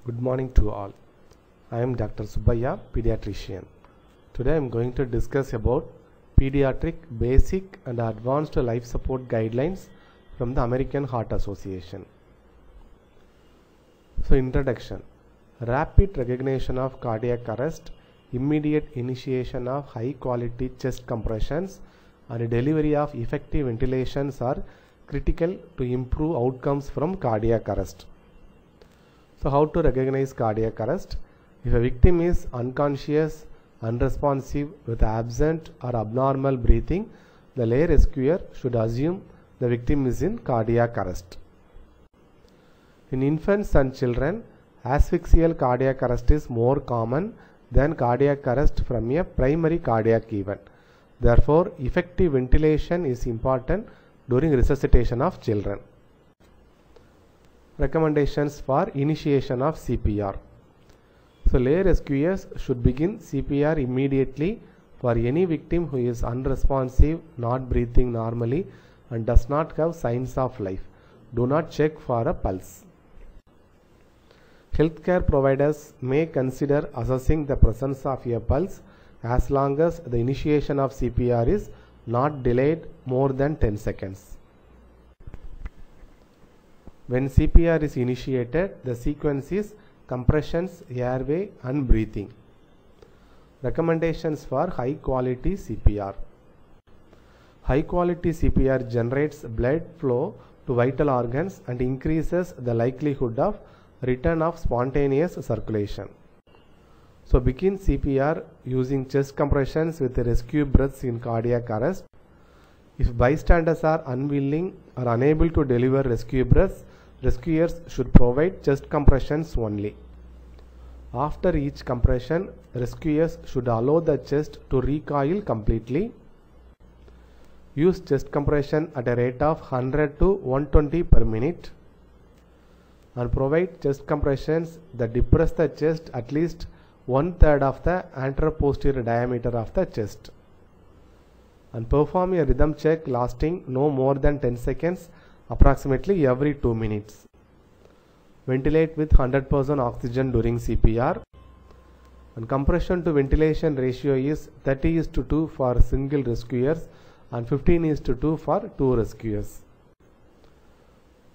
Good morning to all. I am Dr. Subbaiah, pediatrician. Today I am going to discuss about pediatric basic and advanced life support guidelines from the American Heart Association. So introduction. Rapid recognition of cardiac arrest, immediate initiation of high quality chest compressions and delivery of effective ventilations are critical to improve outcomes from cardiac arrest. So how to recognize cardiac arrest? If a victim is unconscious, unresponsive with absent or abnormal breathing, the lay rescuer should assume the victim is in cardiac arrest. In infants and children, asphyxial cardiac arrest is more common than cardiac arrest from a primary cardiac event. Therefore, effective ventilation is important during resuscitation of children. Recommendations for initiation of CPR. So lay rescuers should begin CPR immediately for any victim who is unresponsive, not breathing normally and does not have signs of life. Do not check for a pulse. Healthcare providers may consider assessing the presence of a pulse as long as the initiation of CPR is not delayed more than 10 seconds. When CPR is initiated, the sequence is compressions, airway and breathing. Recommendations for high quality CPR. High quality CPR generates blood flow to vital organs and increases the likelihood of return of spontaneous circulation. So begin CPR using chest compressions with rescue breaths in cardiac arrest. If bystanders are unwilling or unable to deliver rescue breaths, rescuers should provide chest compressions only. After each compression, rescuers should allow the chest to recoil completely. Use chest compression at a rate of 100 to 120 per minute and provide chest compressions that depress the chest at least 1/3 of the anteroposterior diameter of the chest. And perform a rhythm check lasting no more than 10 seconds approximately every 2 minutes. Ventilate with 100% oxygen during CPR. And compression to ventilation ratio is 30:2 for single rescuers and 15:2 for 2 rescuers.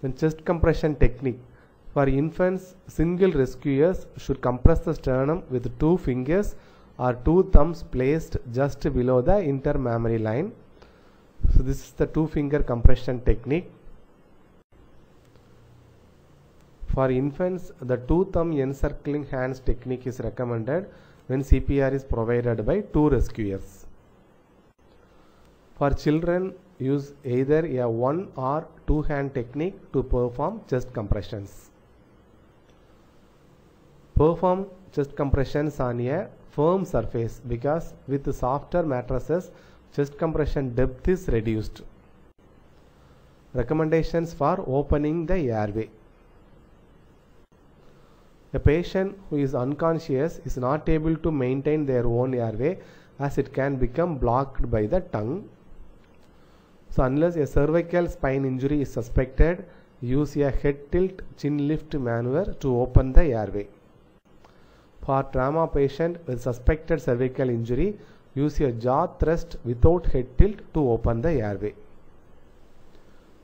Then chest compression technique. For infants, single rescuers should compress the sternum with 2 fingers or 2 thumbs placed just below the intermammary line. So this is the 2-finger compression technique. For infants, the 2-thumb encircling hands technique is recommended when CPR is provided by 2 rescuers. For children, use either a 1 or 2-hand technique to perform chest compressions. Perform chest compressions on a firm surface because with softer mattresses, chest compression depth is reduced. Recommendations for opening the airway. A patient who is unconscious is not able to maintain their own airway as it can become blocked by the tongue. So unless a cervical spine injury is suspected, use a head tilt chin lift maneuver to open the airway. For trauma patient with suspected cervical injury, use a jaw thrust without head tilt to open the airway.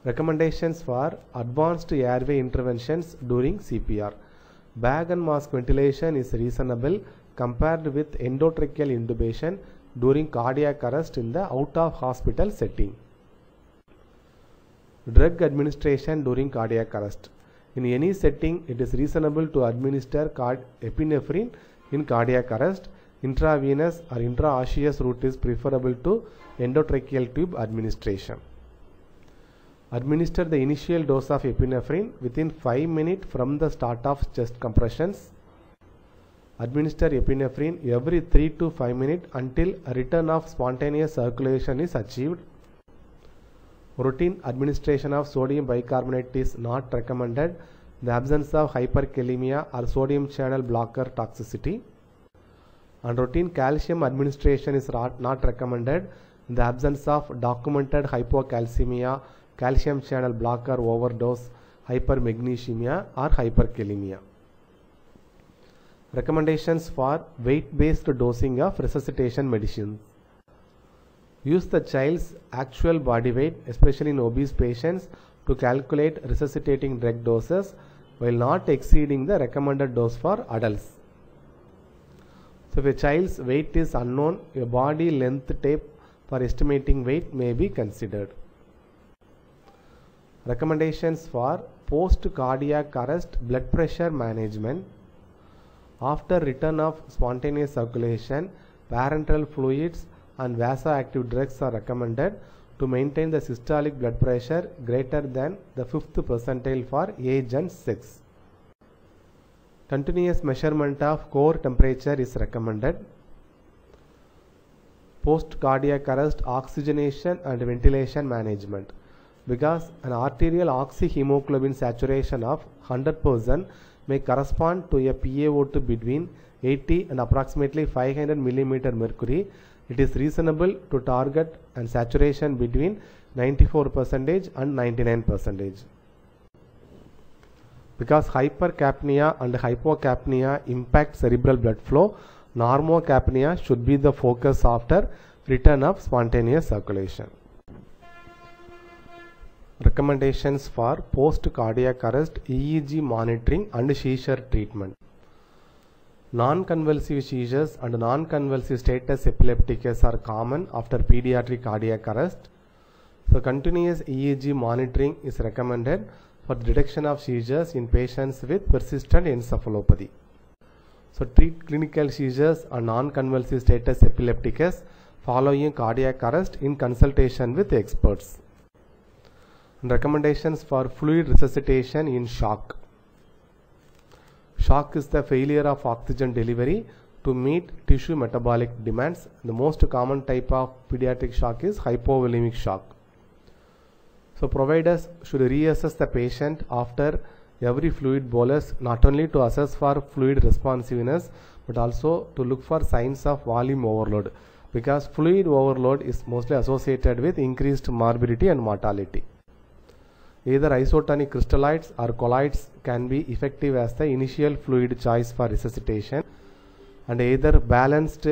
Recommendations for advanced airway interventions during CPR. Bag and mask ventilation is reasonable compared with endotracheal intubation during cardiac arrest in the out-of-hospital setting. Drug administration during cardiac arrest. In any setting, it is reasonable to administer epinephrine in cardiac arrest. Intravenous or intraosseous route is preferable to endotracheal tube administration. Administer the initial dose of epinephrine within 5 minutes from the start of chest compressions. Administer epinephrine every 3 to 5 minutes until a return of spontaneous circulation is achieved. Routine administration of sodium bicarbonate is not recommended in the absence of hyperkalemia or sodium channel blocker toxicity. And routine calcium administration is not recommended in the absence of documented hypocalcemia, calcium channel blocker overdose, hypermagnesemia or hyperkalemia. Recommendations for weight-based dosing of resuscitation medicines. Use the child's actual body weight, especially in obese patients, to calculate resuscitating drug doses while not exceeding the recommended dose for adults. So if a child's weight is unknown, a body length tape for estimating weight may be considered. Recommendations for post-cardiac arrest blood pressure management. After return of spontaneous circulation, parenteral fluids and vasoactive drugs are recommended to maintain the systolic blood pressure greater than the 5th percentile for age and sex. Continuous measurement of core temperature is recommended. Post-cardiac arrest oxygenation and ventilation management. Because an arterial oxyhemoglobin saturation of 100% may correspond to a PaO2 between 80 and approximately 500 mm mercury, it is reasonable to target a saturation between 94% and 99%. Because hypercapnia and hypocapnia impact cerebral blood flow, normocapnia should be the focus after return of spontaneous circulation. Recommendations for post-cardiac arrest EEG monitoring and seizure treatment. Non-convulsive seizures and non-convulsive status epilepticus are common after pediatric cardiac arrest. So continuous EEG monitoring is recommended for the detection of seizures in patients with persistent encephalopathy. So treat clinical seizures and non-convulsive status epilepticus following cardiac arrest in consultation with experts. And recommendations for fluid resuscitation in shock. Shock is the failure of oxygen delivery to meet tissue metabolic demands. The most common type of pediatric shock is hypovolemic shock. So providers should reassess the patient after every fluid bolus, not only to assess for fluid responsiveness but also to look for signs of volume overload, because fluid overload is mostly associated with increased morbidity and mortality. Either isotonic crystalloids or colloids can be effective as the initial fluid choice for resuscitation, and either balanced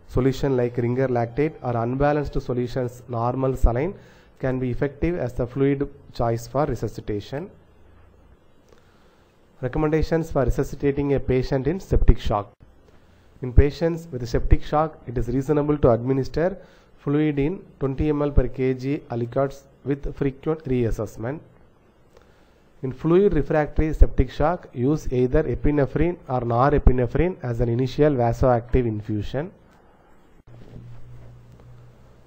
solution like Ringer lactate or unbalanced solutions normal saline can be effective as the fluid choice for resuscitation. Recommendations for resuscitating a patient in septic shock. In patients with septic shock, it is reasonable to administer fluid in 20 ml per kg aliquots with frequent reassessment. In fluid refractory septic shock, use either epinephrine or norepinephrine as an initial vasoactive infusion.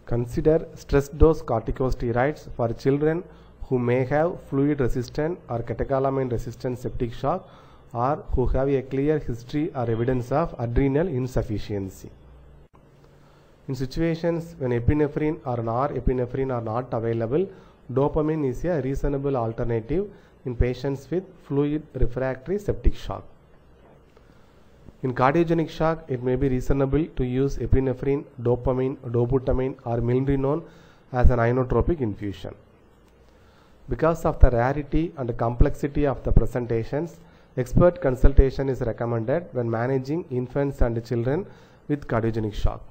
Consider stress dose corticosteroids for children who may have fluid resistant or catecholamine resistant septic shock or who have a clear history or evidence of adrenal insufficiency. In situations when epinephrine or norepinephrine are not available, dopamine is a reasonable alternative in patients with fluid refractory septic shock. In cardiogenic shock, it may be reasonable to use epinephrine, dopamine, dobutamine or milrinone as an inotropic infusion. Because of the rarity and complexity of the presentations, expert consultation is recommended when managing infants and children with cardiogenic shock.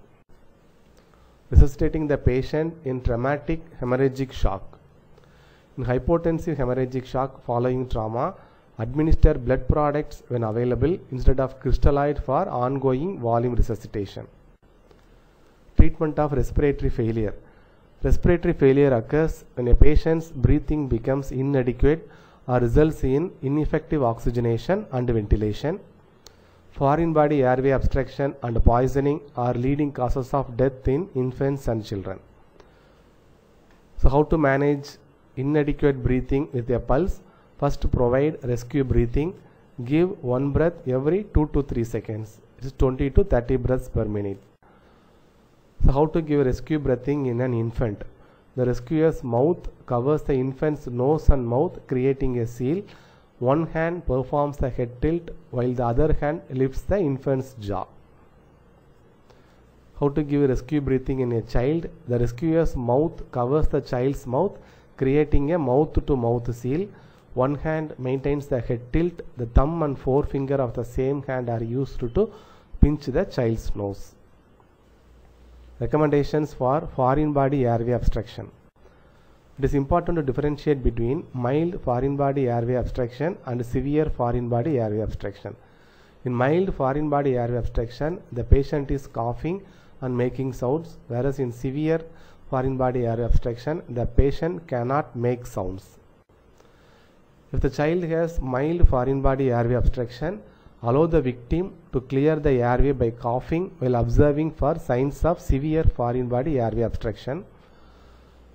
Resuscitating the patient in traumatic hemorrhagic shock. In hypotensive hemorrhagic shock following trauma, administer blood products when available instead of crystalloid for ongoing volume resuscitation. Treatment of respiratory failure. Respiratory failure occurs when a patient's breathing becomes inadequate or results in ineffective oxygenation and ventilation. Foreign body airway obstruction and poisoning are leading causes of death in infants and children. So how to manage inadequate breathing with a pulse? First, provide rescue breathing. Give one breath every 2 to 3 seconds. It is 20 to 30 breaths per minute. So how to give rescue breathing in an infant? The rescuer's mouth covers the infant's nose and mouth, creating a seal. One hand performs the head tilt while the other hand lifts the infant's jaw. How to give rescue breathing in a child? The rescuer's mouth covers the child's mouth, creating a mouth-to-mouth seal. One hand maintains the head tilt. The thumb and forefinger of the same hand are used to pinch the child's nose. Recommendations for foreign body airway obstruction. It is important to differentiate between mild foreign body airway obstruction and severe foreign body airway obstruction. In mild foreign body airway obstruction, the patient is coughing and making sounds, whereas in severe foreign body airway obstruction, the patient cannot make sounds. If the child has mild foreign body airway obstruction, allow the victim to clear the airway by coughing while observing for signs of severe foreign body airway obstruction.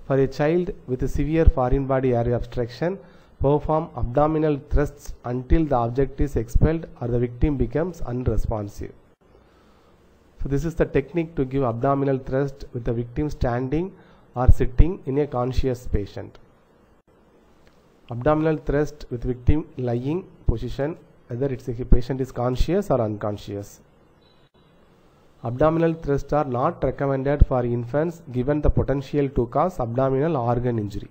For a child with a severe foreign body airway obstruction, perform abdominal thrusts until the object is expelled or the victim becomes unresponsive. So this is the technique to give abdominal thrust with the victim standing or sitting in a conscious patient. Abdominal thrust with victim lying position, whether it's a patient is conscious or unconscious. Abdominal thrusts are not recommended for infants given the potential to cause abdominal organ injury.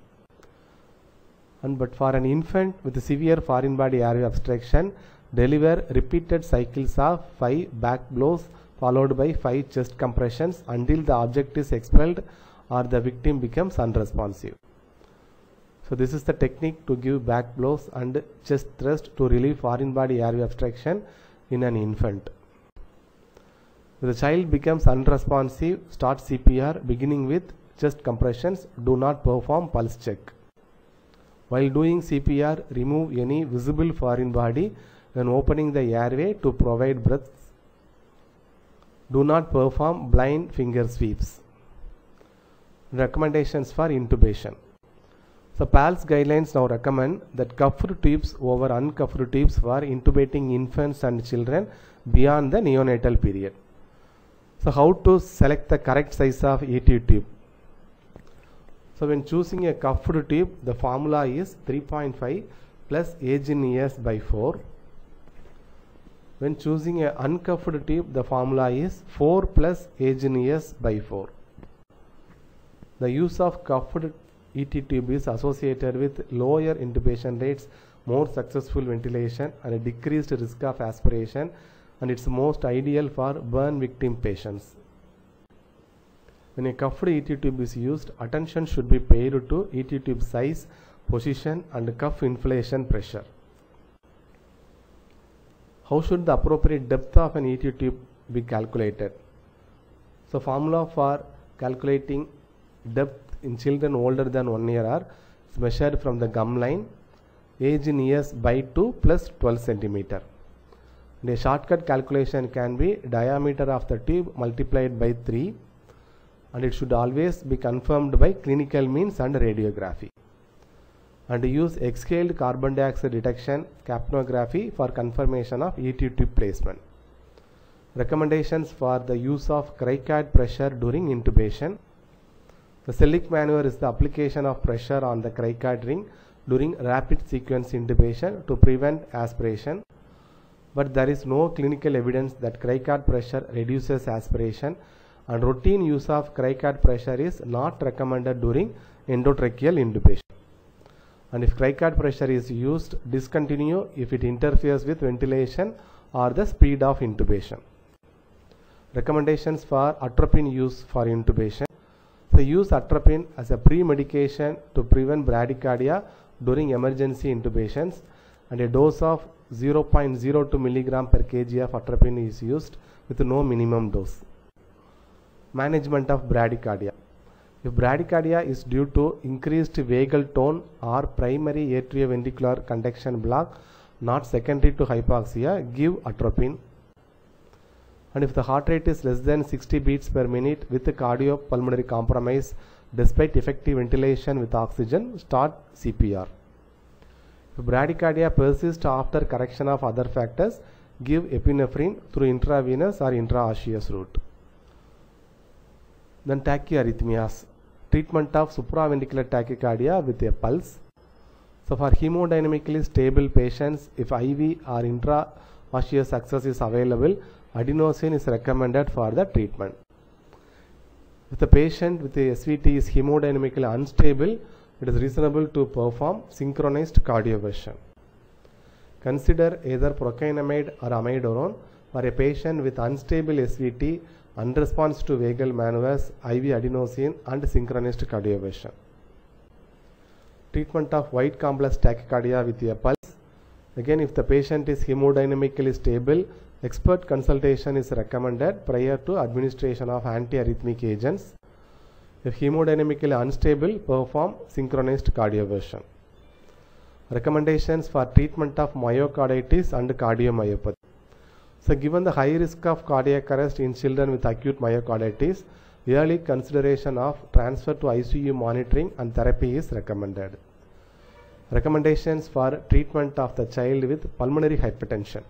But for an infant with a severe foreign body airway obstruction, deliver repeated cycles of 5 back blows followed by 5 chest compressions until the object is expelled or the victim becomes unresponsive. So this is the technique to give back blows and chest thrust to relieve foreign body airway obstruction in an infant. If the child becomes unresponsive, start CPR beginning with chest compressions. Do not perform pulse check. While doing CPR, remove any visible foreign body when opening the airway to provide breath. Do not perform blind finger sweeps. Recommendations for intubation. So PALS guidelines now recommend that cuffed tubes over uncuffed tubes for intubating infants and children beyond the neonatal period. So how to select the correct size of ET tube? So when choosing a cuffed tube, the formula is 3.5 plus age in years by 4. When choosing a uncuffed tube, the formula is 4 plus age in years by 4. The use of cuffed ET tube is associated with lower intubation rates, more successful ventilation and a decreased risk of aspiration, and it's most ideal for burn victim patients. When a cuffed ET tube is used, attention should be paid to ET tube size, position and cuff inflation pressure. How should the appropriate depth of an ET tube be calculated? So formula for calculating depth in children older than 1 year are measured from the gum line, age in years by 2 plus 12 centimeter. And a shortcut calculation can be diameter of the tube multiplied by 3, and it should always be confirmed by clinical means and radiography. And use exhaled carbon dioxide detection capnography for confirmation of ET tube placement. Recommendations for the use of cricoid pressure during intubation. The Sellick maneuver is the application of pressure on the cricoid ring during rapid sequence intubation to prevent aspiration. But there is no clinical evidence that cricoid pressure reduces aspiration, and routine use of cricoid pressure is not recommended during endotracheal intubation. And if cricoid pressure is used, discontinue if it interferes with ventilation or the speed of intubation. Recommendations for atropine use for intubation. So use atropine as a pre-medication to prevent bradycardia during emergency intubations, and a dose of 0.02 mg per kg of atropine is used with no minimum dose. Management of bradycardia. If bradycardia is due to increased vagal tone or primary atrioventricular conduction block not secondary to hypoxia, give atropine. And if the heart rate is less than 60 beats per minute with cardiopulmonary compromise despite effective ventilation with oxygen, start CPR. If bradycardia persists after correction of other factors, give epinephrine through intravenous or intraosseous route. Then tachyarrhythmias. Treatment of supraventricular tachycardia with a pulse. So for hemodynamically stable patients, if IV or intraosseous access is available, adenosine is recommended for the treatment. If the patient with the SVT is hemodynamically unstable, it is reasonable to perform synchronized cardioversion. Consider either procainamide or amiodarone for a patient with unstable SVT, unresponse to vagal maneuvers, IV adenosine and synchronized cardioversion. Treatment of white complex tachycardia with a pulse. Again, if the patient is hemodynamically stable, expert consultation is recommended prior to administration of antiarrhythmic agents. If hemodynamically unstable, perform synchronized cardioversion. Recommendations for treatment of myocarditis and cardiomyopathy. So, given the high risk of cardiac arrest in children with acute myocarditis, early consideration of transfer to ICU monitoring and therapy is recommended. Recommendations for treatment of the child with pulmonary hypertension.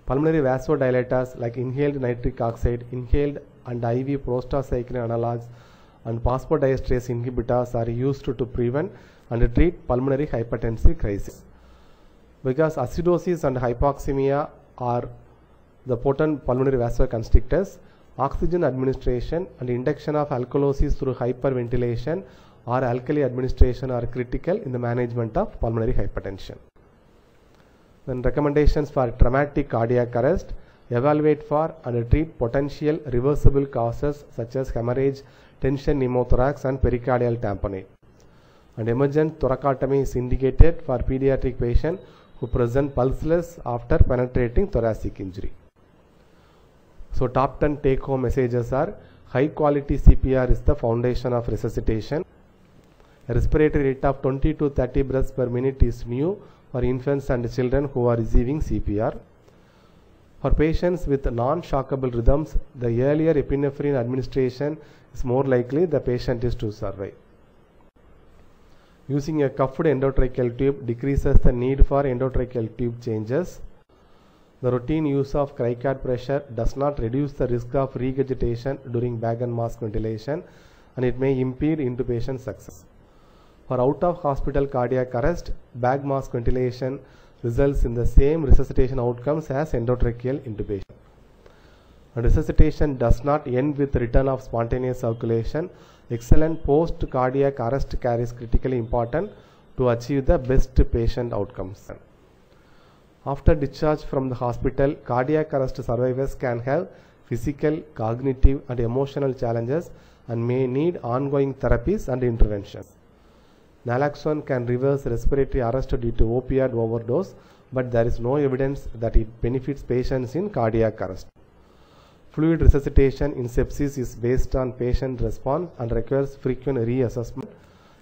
Pulmonary vasodilators like inhaled nitric oxide, inhaled and IV prostacyclin analogs and phosphodiesterase inhibitors are used to prevent and treat pulmonary hypertensive crisis. Because acidosis and hypoxemia are the potent pulmonary vasoconstrictors, oxygen administration and induction of alkalosis through hyperventilation or alkali administration are critical in the management of pulmonary hypertension. Then recommendations for traumatic cardiac arrest: evaluate for and treat potential reversible causes such as hemorrhage, tension pneumothorax and pericardial tamponade. And emergent thoracotomy is indicated for pediatric patients who present pulseless after penetrating thoracic injury. So top 10 take-home messages are: high quality CPR is the foundation of resuscitation. A respiratory rate of 20 to 30 breaths per minute is new for infants and children who are receiving CPR. For patients with non-shockable rhythms, the earlier epinephrine administration is more likely the patient is to survive. Using a cuffed endotracheal tube decreases the need for endotracheal tube changes. The routine use of criCAD pressure does not reduce the risk of regurgitation during bag and mask ventilation, and it may impede intubation success. For out-of-hospital cardiac arrest, bag mask ventilation results in the same resuscitation outcomes as endotracheal intubation. And resuscitation does not end with return of spontaneous circulation. Excellent post-cardiac arrest care is critically important to achieve the best patient outcomes. After discharge from the hospital, cardiac arrest survivors can have physical, cognitive and emotional challenges and may need ongoing therapies and interventions. Naloxone can reverse respiratory arrest due to opioid overdose, but there is no evidence that it benefits patients in cardiac arrest. Fluid resuscitation in sepsis is based on patient response and requires frequent reassessment.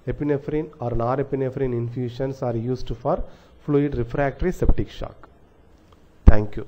Epinephrine or norepinephrine infusions are used for fluid refractory septic shock. Thank you.